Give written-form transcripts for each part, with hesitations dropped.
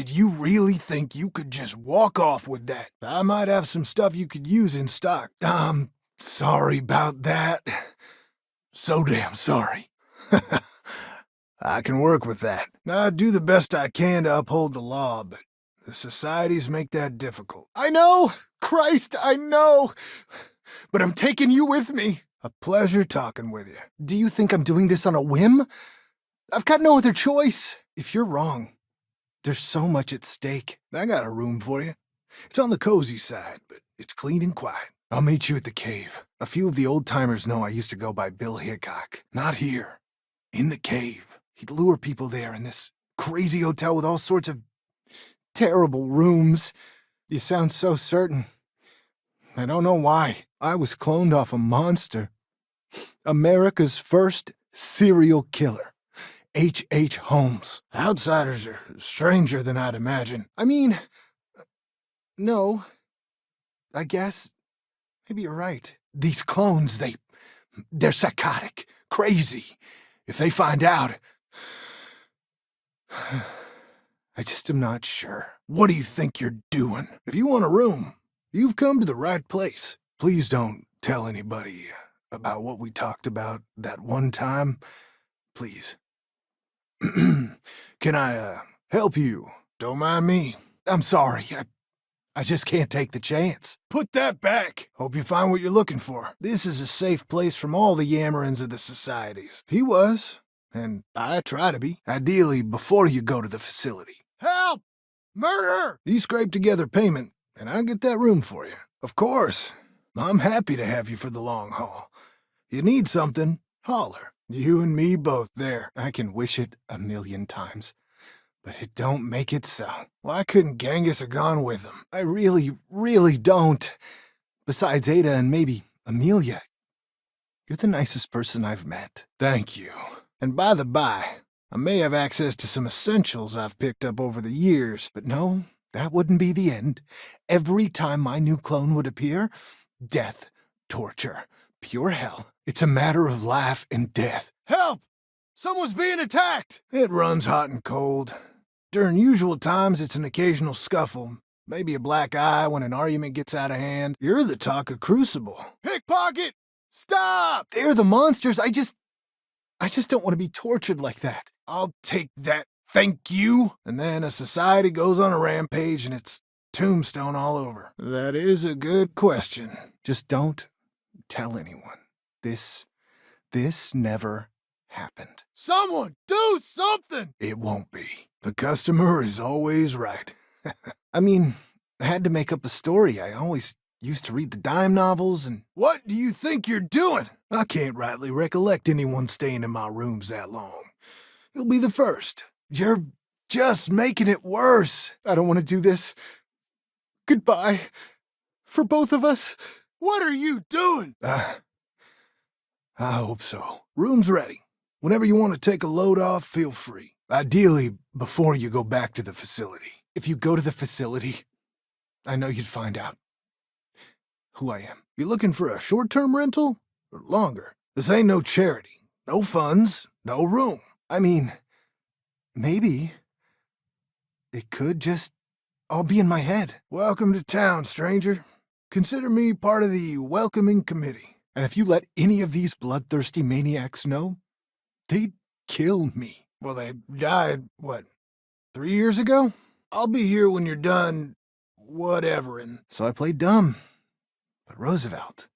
Did you really think you could just walk off with that? I might have some stuff you could use in stock. Sorry about that. So damn sorry. I can work with that. I do the best I can to uphold the law, but the societies make that difficult. I know! Christ, I know! But I'm taking you with me. A pleasure talking with you. Do you think I'm doing this on a whim? I've got no other choice. If you're wrong, there's so much at stake. I got a room for you. It's on the cozy side, but it's clean and quiet. I'll meet you at the cave. A few of the old-timers know I used to go by Bill Hickok. Not here. In the cave. He'd lure people there in this crazy hotel with all sorts of terrible rooms. You sound so certain. I don't know why. I was cloned off a monster. America's first serial killer. H. Holmes. Outsiders are stranger than I'd imagine. I mean, no. I guess maybe you're right. These clones, they're psychotic, crazy. If they find out, I just am not sure. What do you think you're doing? If you want a room, you've come to the right place. Please don't tell anybody about what we talked about that one time. Please. Can I, help you? Don't mind me. I'm sorry. I just can't take the chance. Put that back. Hope you find what you're looking for. This is a safe place from all the yammerings of the societies. He was, and I try to be. Ideally, before you go to the facility. Help! Murder! You scrape together payment, and I'll get that room for you. Of course. I'm happy to have you for the long haul. You need something, holler. You and me both there. I can wish it 1,000,000 times. But it don't make it so. Why couldn't Genghis have gone with him? I really, really don't. Besides Ada and maybe Amelia, you're the nicest person I've met. Thank you. And by the by, I may have access to some essentials I've picked up over the years, but no, that wouldn't be the end. Every time my new clone would appear, death, torture, pure hell. It's a matter of life and death. Help! Someone's being attacked! It runs hot and cold. During usual times, it's an occasional scuffle. Maybe a black eye when an argument gets out of hand. You're the talk of Crucible. Pickpocket! Stop! They're the monsters. I just don't want to be tortured like that. I'll take that, thank you. And then a society goes on a rampage and it's tombstone all over. That is a good question. Just don't tell anyone. This never happened. Someone do something! It won't be. The customer is always right. I mean, I had to make up a story. I always used to read the dime novels and... What do you think you're doing? I can't rightly recollect anyone staying in my rooms that long. You'll be the first. You're just making it worse. I don't want to do this. Goodbye. For both of us. What are you doing? I hope so. Room's ready. Whenever you want to take a load off, feel free. Ideally, before you go back to the facility. If you go to the facility, I know you'd find out who I am. You looking for a short-term rental? Or longer? This ain't no charity. No funds. No room. I mean, maybe it could just all be in my head. Welcome to town, stranger. Consider me part of the welcoming committee. And if you let any of these bloodthirsty maniacs know, they'd kill me. Well, they died, 3 years ago? I'll be here when you're done, whateverin'. So I played dumb. But Roosevelt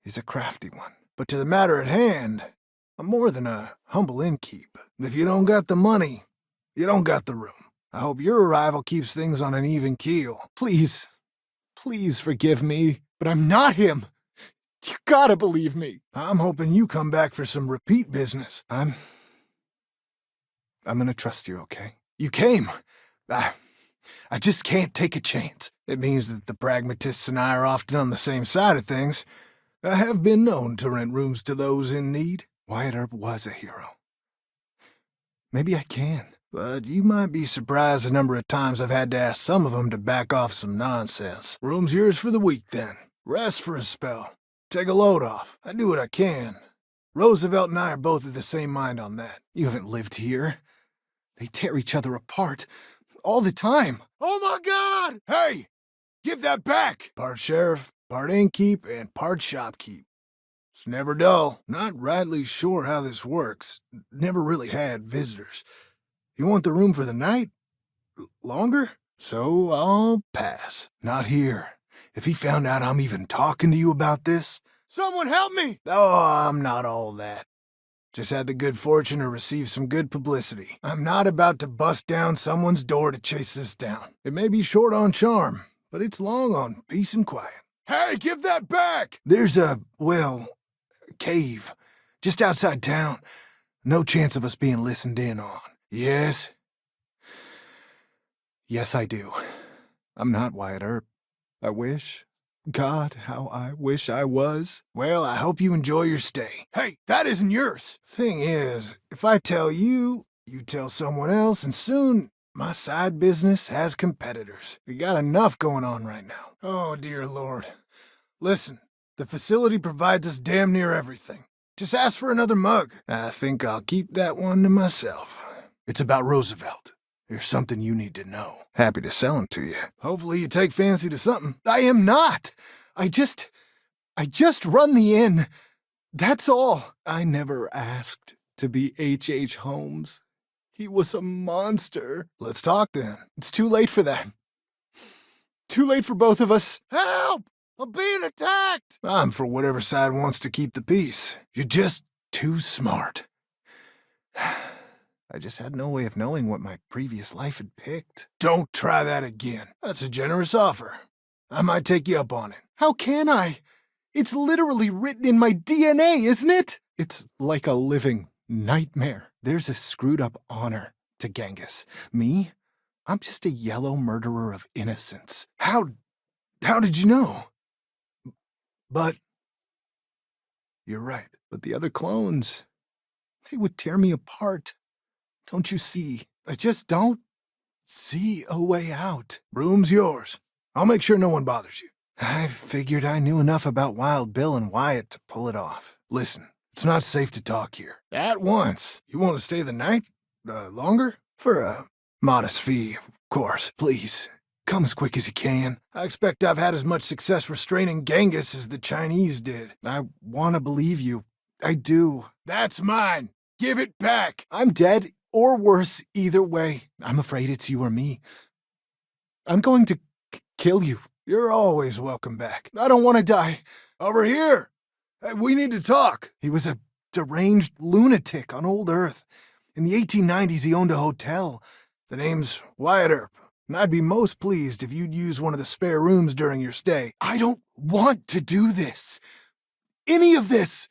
is a crafty one. But to the matter at hand, I'm more than a humble innkeep. If you don't got the money, you don't got the room. I hope your arrival keeps things on an even keel. Please forgive me, but I'm not him. You gotta believe me. I'm hoping you come back for some repeat business. I'm gonna trust you, okay? You came. I just can't take a chance. It means that the pragmatists and I are often on the same side of things. I have been known to rent rooms to those in need. Wyatt Earp was a hero. Maybe I can. But you might be surprised the number of times I've had to ask some of them to back off some nonsense. Room's yours for the week, then. Rest for a spell. Take a load off. I do what I can. Roosevelt and I are both of the same mind on that. You haven't lived here. They tear each other apart. all the time. Oh my God! Hey! Give that back! Part sheriff, part innkeep, and part shopkeep. It's never dull. Not rightly sure how this works. Never really had visitors. You want the room for the night? Longer? So I'll pass. Not here. If he found out I'm even talking to you about this... Someone help me! Oh, I'm not all that. Just had the good fortune to receive some good publicity. I'm not about to bust down someone's door to chase this down. It may be short on charm, but it's long on peace and quiet. Hey, give that back! There's a cave just outside town. No chance of us being listened in on. Yes? Yes, I do. I'm not Wyatt Earp. I wish. God, how I wish I was. Well, I hope you enjoy your stay. Hey, that isn't yours. Thing is, if I tell you, you tell someone else, and soon my side business has competitors. We got enough going on right now. Oh, dear Lord. Listen, the facility provides us damn near everything. Just ask for another mug. I think I'll keep that one to myself. It's about Roosevelt. There's something you need to know. Happy to sell him to you. Hopefully you take fancy to something. I am not. I just run the inn. That's all. I never asked to be H.H. Holmes. He was a monster. Let's talk then. It's too late for that. Too late for both of us. Help! I'm being attacked! I'm for whatever side wants to keep the peace. You're just too smart. I just had no way of knowing what my previous life had picked. Don't try that again. That's a generous offer. I might take you up on it. How can I? It's literally written in my DNA, isn't it? It's like a living nightmare. There's a screwed-up honor to Genghis. Me? I'm just a yellow murderer of innocence. How did you know? But you're right. But the other clones, they would tear me apart. Don't you see? I just don't see a way out. Room's yours. I'll make sure no one bothers you. I figured I knew enough about Wild Bill and Wyatt to pull it off. Listen, it's not safe to talk here. At once. You want to stay the night? Longer? For a modest fee, of course. Please, come as quick as you can. I expect I've had as much success restraining Genghis as the Chinese did. I want to believe you. I do. That's mine. Give it back. I'm dead. Or worse, either way. I'm afraid it's you or me. I'm going to kill you. You're always welcome back. I don't want to die. Over here! Hey, we need to talk. He was a deranged lunatic on old Earth. In the 1890s, he owned a hotel. The name's Wyatt Earp. And I'd be most pleased if you'd use one of the spare rooms during your stay. I don't want to do this. Any of this.